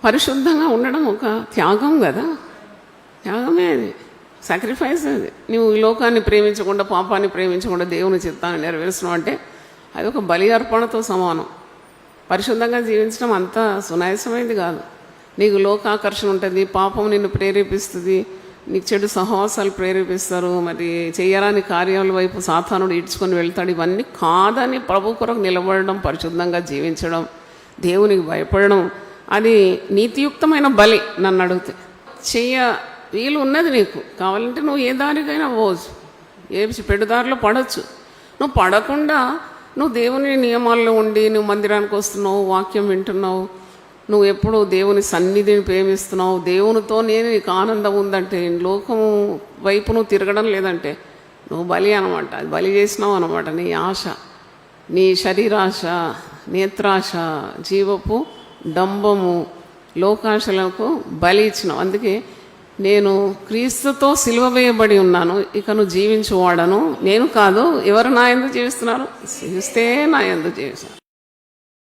పరిశుద్ధంగా ఉండడం ఒక త్యాగం కదా, త్యాగమే అది, సాక్రిఫైస్ అది. నువ్వు ఈ లోకాన్ని ప్రేమించకుండా, పాపాన్ని ప్రేమించకుండా దేవుని చిత్తాన్ని నెరవేర్చడం అంటే అది ఒక బలి అర్పణతో సమానం. పరిశుద్ధంగా జీవించడం అంత సునాయాసమైంది కాదు. నీకు లోకాకర్షణ ఉంటుంది, పాపం నిన్ను ప్రేరేపిస్తుంది, నీకు చెడు సహవాసాలు ప్రేరేపిస్తారు, మరి చేయరాని కార్యాల వైపు సాతానుడు ఈడ్చుకొని వెళ్తాడు. ఇవన్నీ కాదని ప్రభు కొరకు నిలబడడం, పరిశుద్ధంగా జీవించడం, దేవునికి భయపడడం, అది నీతియుక్తమైన బలి. నన్ను అడిగితే వీలు ఉన్నది నీకు. కావాలంటే నువ్వు ఏ దారికైనా పోవచ్చు, ఏ పెడుదారిలో పడవచ్చు. నువ్వు పడకుండా నువ్వు దేవుని నియమాల్లో ఉండి నువ్వు మందిరానికి వస్తున్నావు, వాక్యం వింటున్నావు, నువ్వు ఎప్పుడు దేవుని సన్నిధిని ప్రేమిస్తున్నావు, దేవునితోనే నీకు ఆనందం ఉందంటే, లోకము వైపు నువ్వు తిరగడం లేదంటే నువ్వు బలి అనమాట. అది బలి చేసినావు అనమాట. నీ ఆశ, నీ శరీరాశ, నేత్రాశ, జీవపు డంబము, లోకాశలకు బలి ఇచ్చినావు. అందుకే నేను క్రీస్తుతో సిలువ వేయబడి ఉన్నాను, ఇక నువ్వు జీవించువాడను నేను కాదు. ఎవరు నా యందు జీవిస్తున్నారు? క్రీస్తే నా యందు జీవిస్తున్నారు.